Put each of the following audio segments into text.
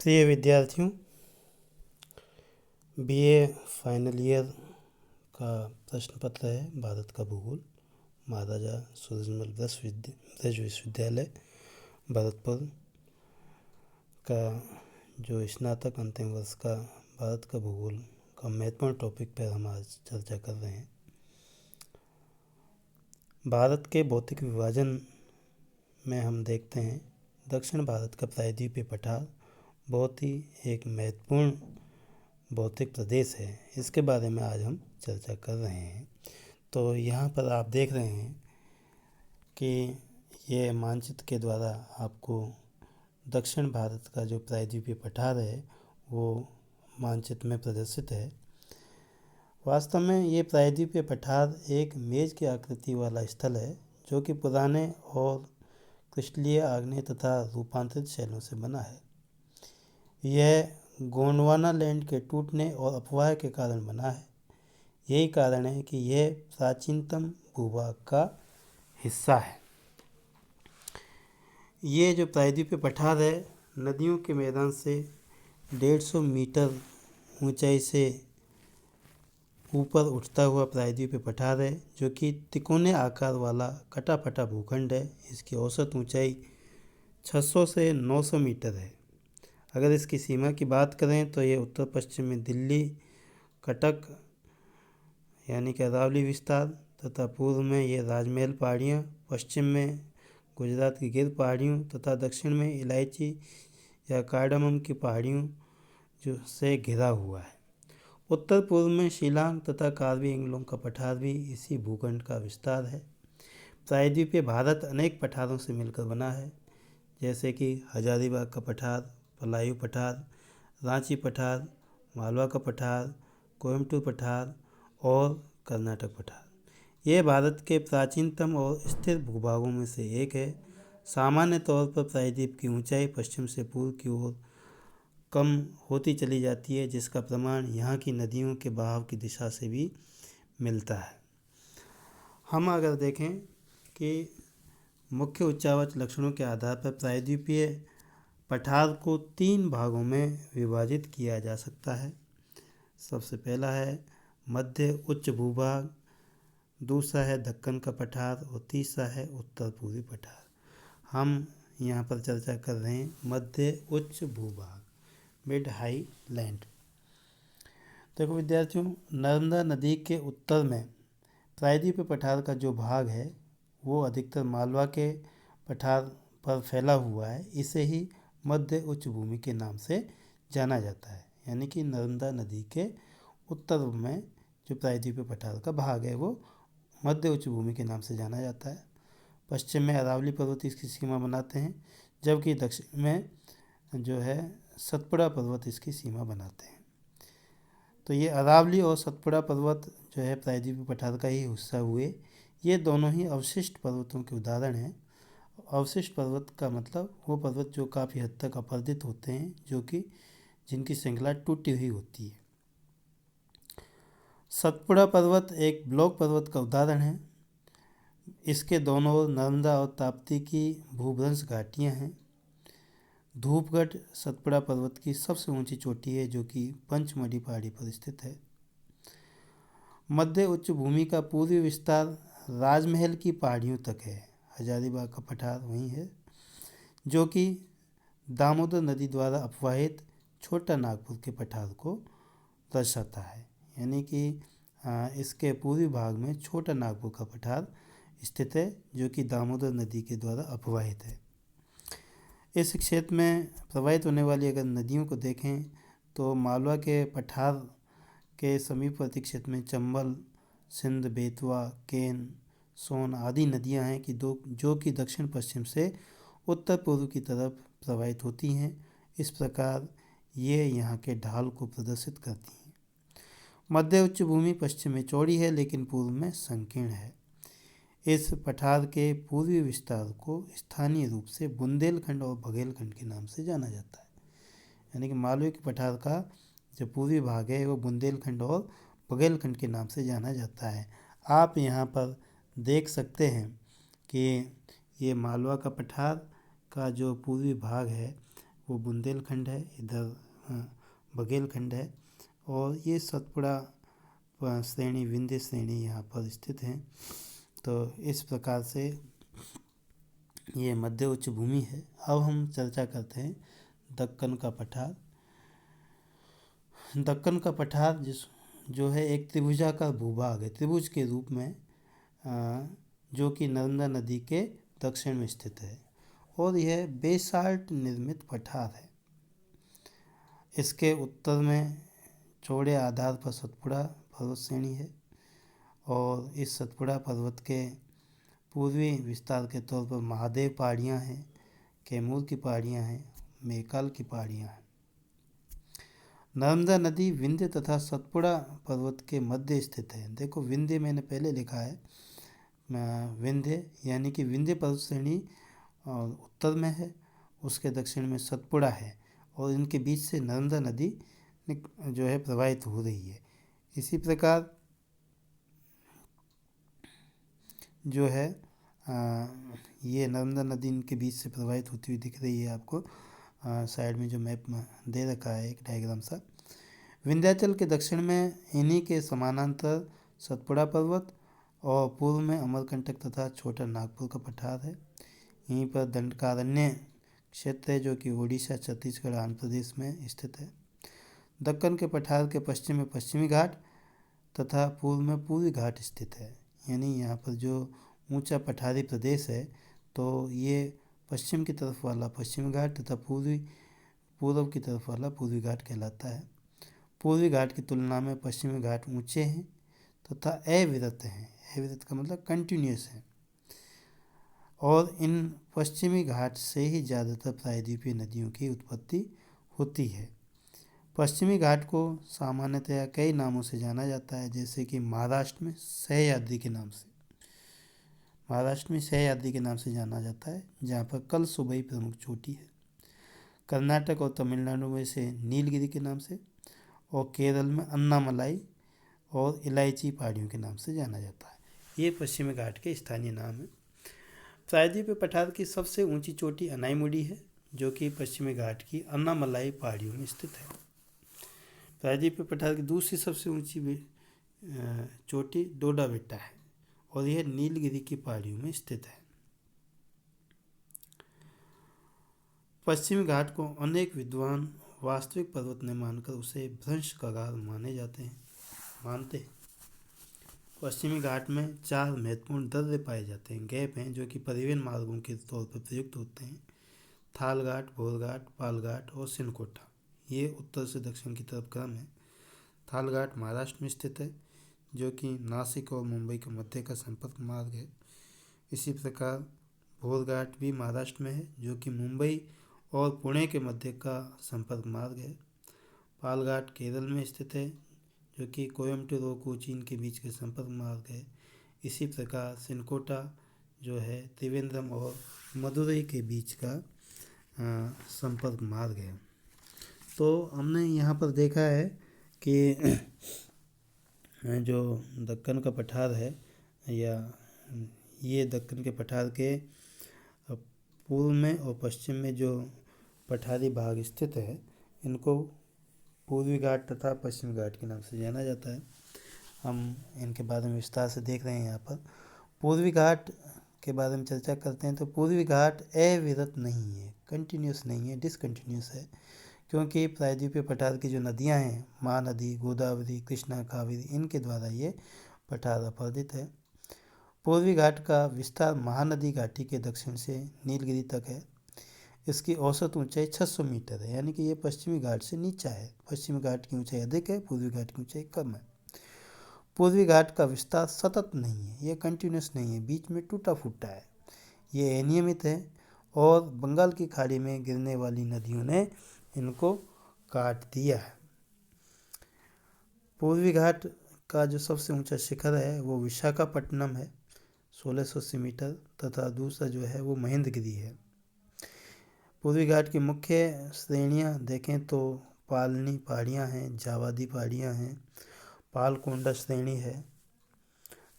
प्रिय विद्यार्थियों, BA final year का प्रश्न पत्र है भारत का भूगोल, महाराजा सूरजमल ब्रज विश्वविद्यालय भरतपुर का जो स्नातक अंतिम वर्ष का भारत का भूगोल का महत्वपूर्ण टॉपिक पर हम आज चर्चा कर रहे हैं। भारत के भौतिक विभाजन में हम देखते हैं दक्षिण भारत का प्रायद्वीपीय पठार बहुत ही एक महत्वपूर्ण भौतिक प्रदेश है। इसके बारे में आज हम चर्चा कर रहे हैं। तो यहाँ पर आप देख रहे हैं कि ये मानचित्र के द्वारा आपको दक्षिण भारत का जो प्रायद्वीपीय पठार है वो मानचित्र में प्रदर्शित है। वास्तव में ये प्रायद्वीपीय पठार एक मेज की आकृति वाला स्थल है जो कि पुराने और क्रिस्टलीय आग्नेय तथा रूपांतरित शैलों से बना है। यह गोंडवाना लैंड के टूटने और अपवाह के कारण बना है। यही कारण है कि यह प्राचीनतम भूभाग का हिस्सा है। ये जो प्रायद्वीपीय पठार है नदियों के मैदान से 150 मीटर ऊंचाई से ऊपर उठता हुआ प्रायद्वीपीय पठार है जो कि तिकोने आकार वाला कटा फटा भूखंड है। इसकी औसत ऊंचाई 600 से 900 मीटर है। अगर इसकी सीमा की बात करें तो ये उत्तर पश्चिम में दिल्ली कटक यानी कि अरावली विस्तार तथा पूर्व में ये राजमहल पहाड़ियाँ, पश्चिम में गुजरात की गिर पहाड़ियों तथा दक्षिण में इलायची या कार्डामम की पहाड़ियों जो से घिरा हुआ है। उत्तर पूर्व में शिलांग तथा कार्बी एंगलोंग का पठार भी इसी भूखंड का विस्तार है। प्रायद्वीपीय भारत अनेक पठारों से मिलकर बना है, जैसे कि हजारीबाग का पठार, पलायू पठार, रांची पठार, मालवा का पठार, कोयम्बटूर पठार और कर्नाटक पठार। यह भारत के प्राचीनतम और स्थिर भूभागों में से एक है। सामान्य तौर पर प्रायद्वीप की ऊंचाई पश्चिम से पूर्व की ओर कम होती चली जाती है, जिसका प्रमाण यहाँ की नदियों के बहाव की दिशा से भी मिलता है। हम अगर देखें कि मुख्य उच्चावाच लक्षणों के आधार पर प्रायद्वीपीय पठार को 3 भागों में विभाजित किया जा सकता है। सबसे पहला है मध्य उच्च भूभाग, दूसरा है दक्कन का पठार और तीसरा है उत्तर पूर्वी पठार। हम यहाँ पर चर्चा कर रहे हैं मध्य उच्च भूभाग, मिड हाई लैंड। देखो विद्यार्थियों, नर्मदा नदी के उत्तर में प्रायद्वीपीय पठार का जो भाग है वो अधिकतर मालवा के पठार पर फैला हुआ है। इसे ही मध्य उच्च भूमि के नाम से जाना जाता है। यानी कि नर्मदा नदी के उत्तर में जो प्रायद्वीपीय पठार का भाग है वो मध्य उच्च भूमि के नाम से जाना जाता है। पश्चिम में अरावली पर्वत इसकी सीमा बनाते हैं, जबकि दक्षिण में जो है सतपुड़ा पर्वत इसकी सीमा बनाते हैं। तो ये अरावली और सतपुड़ा पर्वत जो है प्रायद्वीपीय पठार का ही हिस्सा हुए। ये दोनों ही अवशिष्ट पर्वतों के उदाहरण हैं। अवशिष्ट पर्वत का मतलब वो पर्वत जो काफ़ी हद तक अपरदित होते हैं, जो कि जिनकी श्रृंखला टूटी हुई होती है। सतपुड़ा पर्वत एक ब्लॉक पर्वत का उदाहरण है। इसके दोनों ओर नर्मदा और ताप्ती की भूभ्रंश घाटियाँ हैं। धूपगढ़ सतपुड़ा पर्वत की सबसे ऊंची चोटी है जो कि पंचमढ़ी पहाड़ी पर स्थित है। मध्य उच्च भूमि का पूर्वी विस्तार राजमहल की पहाड़ियों तक है। हजारीबाग का पठार वहीं है, जो कि दामोदर नदी द्वारा अपवाहित छोटा नागपुर के पठार को दर्शाता है। यानी कि इसके पूर्वी भाग में छोटा नागपुर का पठार स्थित है जो कि दामोदर नदी के द्वारा अपवाहित है। इस क्षेत्र में प्रवाहित होने वाली अगर नदियों को देखें तो मालवा के पठार के समीपवर्ती क्षेत्र में चंबल, सिंध, बेतवा, केन, सोन आदि नदियां हैं कि जो कि दक्षिण पश्चिम से उत्तर पूर्व की तरफ प्रवाहित होती हैं। इस प्रकार ये यहाँ के ढाल को प्रदर्शित करती हैं। मध्य उच्च भूमि पश्चिम में चौड़ी है लेकिन पूर्व में संकीर्ण है। इस पठार के पूर्वी विस्तार को स्थानीय रूप से बुंदेलखंड और बघेलखंड के नाम से जाना जाता है। यानी कि मालवे के पठार का जो पूर्वी भाग है वो बुंदेलखंड और बघेलखंड के नाम से जाना जाता है। आप यहाँ पर देख सकते हैं कि ये मालवा का पठार का जो पूर्वी भाग है वो बुंदेलखंड है, इधर बघेलखंड है, और ये सतपुड़ा श्रेणी, विंध्य श्रेणी यहाँ पर स्थित हैं। तो इस प्रकार से ये मध्य उच्च भूमि है। अब हम चर्चा करते हैं दक्कन का पठार। दक्कन का पठार जो है एक त्रिभुजाकार भूभाग है, त्रिभुज के रूप में, जो कि नर्मदा नदी के दक्षिण में स्थित है, और यह बेसाल्ट निर्मित पठार है। इसके उत्तर में चौड़े आधार पर सतपुड़ा पर्वत श्रेणी है, और इस सतपुड़ा पर्वत के पूर्वी विस्तार के तौर पर महादेव पहाड़ियाँ हैं, कैमूर की पहाड़ियाँ हैं, मेकाल की पहाड़ियाँ हैं। नर्मदा नदी विंध्य तथा सतपुड़ा पर्वत के मध्य स्थित है। देखो, विंध्य मैंने पहले लिखा है, विंध्य यानी कि विंध्य पर्वत श्रेणी उत्तर में है, उसके दक्षिण में सतपुड़ा है, और इनके बीच से नर्मदा नदी जो है प्रवाहित हो रही है। इसी प्रकार जो है ये नर्मदा नदी इनके बीच से प्रवाहित होती हुई दिख रही है आपको, साइड में जो मैप में दे रखा है एक डायग्राम सा। विंध्याचल के दक्षिण में इन्हीं के समानांतर सतपुड़ा पर्वत, और पूर्व में अमरकंटक तथा छोटा नागपुर का पठार है। यहीं पर दंडकारण्य क्षेत्र है, जो कि उड़ीसा, छत्तीसगढ़, आंध्र प्रदेश में स्थित है। दक्कन के पठार के पश्चिम में पश्चिमी घाट तथा पूर्व में पूर्वी घाट स्थित है। यानी यहाँ पर जो ऊंचा पठारी प्रदेश है, तो ये पश्चिम की तरफ वाला पश्चिमी घाट तथा पूर्व की तरफ वाला पूर्वी घाट कहलाता है। पूर्वी घाट की तुलना में पश्चिमी घाट ऊंचे हैं तथा अविरत हैं। अविरत का मतलब कंटिन्यूस है, और इन पश्चिमी घाट से ही ज़्यादातर प्रायद्वीपीय नदियों की उत्पत्ति होती है। पश्चिमी घाट को सामान्यतया कई नामों से जाना जाता है, जैसे कि महाराष्ट्र में सह्याद्री के नाम से जाना जाता है, जहाँ पर कल सुबह प्रमुख चोटी है। कर्नाटक और तमिलनाडु में से नीलगिरी के नाम से, और केरल में अन्नामलाई और इलायची पहाड़ियों के नाम से जाना जाता है। ये पश्चिमी घाट के स्थानीय नाम हैं। प्रायद्वीपीय पठार की सबसे ऊंची चोटी अनाईमुडी है, जो कि पश्चिमी घाट की अन्नामलाई पहाड़ियों में स्थित है। प्रायद्वीपीय पठार की दूसरी सबसे ऊंची चोटी डोडा बेट्टा है, और यह नीलगिरी की पहाड़ियों में स्थित है। पश्चिमी घाट को अनेक विद्वान वास्तविक पर्वत न मानकर उसे भ्रंश कगार मानते हैं। पश्चिमी घाट में 4 महत्वपूर्ण दर्रे पाए जाते हैं, गैप हैं, जो कि परिवहन मार्गों के तौर पर प्रयुक्त होते हैं। थाल घाट, भोर घाट, पाल घाट और सिनकोटा, ये उत्तर से दक्षिण की तरफ क्रम है। थाल घाट महाराष्ट्र में स्थित है, जो कि नासिक और मुंबई के मध्य का संपर्क मार्ग है। इसी प्रकार भोर घाट भी महाराष्ट्र में है, जो कि मुंबई और पुणे के मध्य का संपर्क मार्ग है। पाल घाट केरल में स्थित है, जो कि कोयम्बटूर और कोचीन के बीच के संपर्क मार्ग है। इसी प्रकार सिनकोटा जो है त्रिवेंद्रम और मदुरई के बीच का संपर्क मार्ग है। तो हमने यहाँ पर देखा है कि जो दक्कन का पठार है, या ये दक्कन के पठार के पूर्व में और पश्चिम में जो पठारी भाग स्थित है, इनको पूर्वी घाट तथा पश्चिमी घाट के नाम से जाना जाता है। हम इनके बारे में विस्तार से देख रहे हैं। यहाँ पर पूर्वी घाट के बारे में चर्चा करते हैं, तो पूर्वी घाट अविरत नहीं है, कंटिन्यूस नहीं है, डिसकंटिन्यूस है, क्योंकि प्रायद्वीपीय पठार की जो नदियाँ हैं, महानदी, गोदावरी, कृष्णा, कावेरी, इनके द्वारा ये पठार अपरदित है। पूर्वी घाट का विस्तार महानदी घाटी के दक्षिण से नीलगिरी तक है। इसकी औसत ऊंचाई 600 मीटर है, यानी कि ये पश्चिमी घाट से नीचा है। पश्चिमी घाट की ऊंचाई अधिक है, पूर्वी घाट की ऊंचाई कम है। पूर्वी घाट का विस्तार सतत नहीं है, ये कंटिन्यूस नहीं है, बीच में टूटा फूटा है, ये अनियमित है, और बंगाल की खाड़ी में गिरने वाली नदियों ने इनको काट दिया है। पूर्वी घाट का जो सबसे ऊंचा शिखर है वो विशाखापट्टनम है, 1680 मीटर, तथा दूसरा जो है वो महेंद्रगिरी है। पूर्वी घाट की मुख्य श्रेणियां देखें तो पालनी पहाड़ियां हैं, जावादी पहाड़ियां हैं, पालकोंडा श्रेणी है,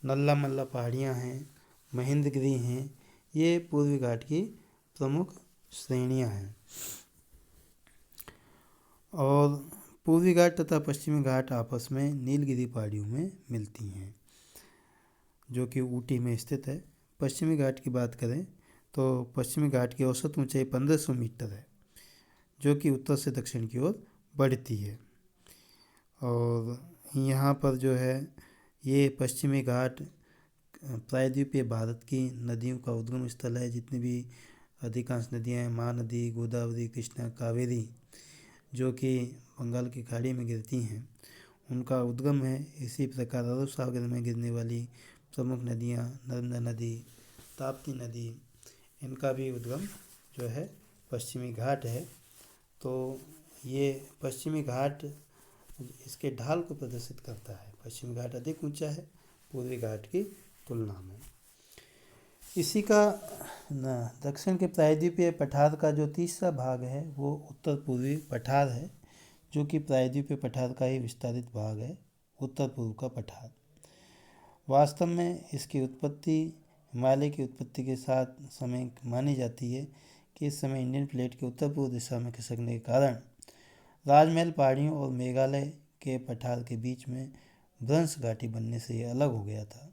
नल्ला मल्ला पहाड़ियां हैं, महेंद्रगिरी हैं। ये पूर्वी घाट की प्रमुख श्रेणियां हैं। और पूर्वी घाट तथा पश्चिमी घाट आपस में नीलगिरी पहाड़ियों में मिलती हैं, जो कि ऊटी में स्थित है। पश्चिमी घाट की बात करें तो पश्चिमी घाट की औसत ऊंचाई 1500 मीटर है, जो कि उत्तर से दक्षिण की ओर बढ़ती है। और यहाँ पर जो है ये पश्चिमी घाट प्रायद्वीपीय भारत की नदियों का उद्गम स्थल है। जितनी भी अधिकांश नदियाँ हैं, महानदी, गोदावरी, कृष्णा, कावेरी, जो कि बंगाल की खाड़ी में गिरती हैं, उनका उद्गम है। इसी प्रकार अरब सागर में गिरने वाली प्रमुख नदियाँ नर्मदा नदी, ताप्ती नदी, इनका भी उद्गम जो है पश्चिमी घाट है। तो ये पश्चिमी घाट इसके ढाल को प्रदर्शित करता है। पश्चिमी घाट अधिक ऊंचा है पूर्वी घाट की तुलना में। इसी का दक्षिण के प्रायद्वीपीय पठार का जो तीसरा भाग है वो उत्तर पूर्वी पठार है, जो कि प्रायद्वीपीय पठार का ही विस्तारित भाग है, उत्तर पूर्व का पठार। वास्तव में इसकी उत्पत्ति हिमालय की उत्पत्ति के साथ समय मानी जाती है कि इस समय इंडियन प्लेट के उत्तर पूर्व दिशा में खिसकने के कारण राजमहल पहाड़ियों और मेघालय के पठार के बीच में भ्रंश घाटी बनने से यह अलग हो गया था।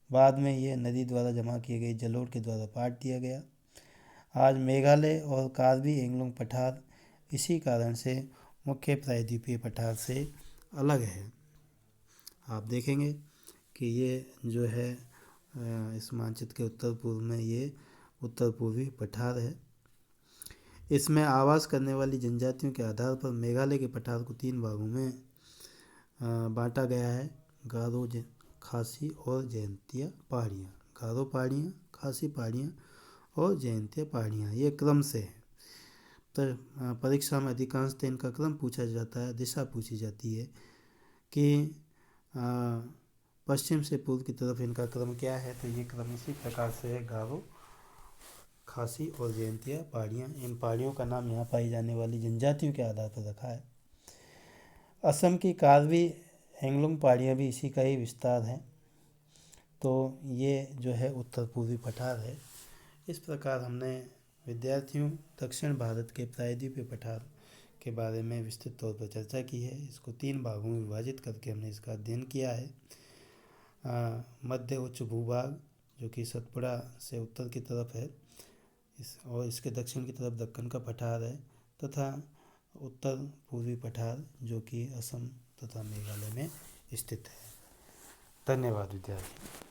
बाद में यह नदी द्वारा जमा किए गए जलोढ़ के द्वारा पाट दिया गया। आज मेघालय और कार्बी एंगलोंग पठार इसी कारण से मुख्य प्रायद्वीपीय पठार से अलग है। आप देखेंगे कि ये जो है इस मानचित्र के उत्तर पूर्व में ये उत्तर पूर्वी पठार है। इसमें आवास करने वाली जनजातियों के आधार पर मेघालय के पठार को 3 भागों में बांटा गया है: गारो, खासी और जयंतिया पहाड़ियाँ। गारो पहाड़ियाँ, खासी पहाड़ियाँ और जयंतिया पहाड़ियाँ, ये क्रम से है। तो परीक्षा में अधिकांशतः इनका क्रम पूछा जाता है, दिशा पूछी जाती है कि पश्चिम से पूर्व की तरफ इनका क्रम क्या है। तो ये क्रम इसी प्रकार से है: गारो, खासी और जयंतिया पहाड़ियाँ। इन पहाड़ियों का नाम यहाँ पाई जाने वाली जनजातियों के आधार पर रखा है। असम की कार्बी एंगलोंग पहाड़ियाँ भी इसी का ही विस्तार है। तो ये जो है उत्तर पूर्वी पठार है। इस प्रकार हमने विद्यार्थियों दक्षिण भारत के प्रायद्वीपीय पठार के बारे में विस्तृत तौर पर चर्चा की है। इसको 3 भागों में विभाजित करके हमने इसका अध्ययन किया है। मध्य उच्च भूभाग, जो कि सतपुड़ा से उत्तर की तरफ है, और इसके दक्षिण की तरफ दक्कन का पठार है, तथा उत्तर पूर्वी पठार जो कि असम तथा मेघालय में स्थित है। धन्यवाद विद्यार्थी।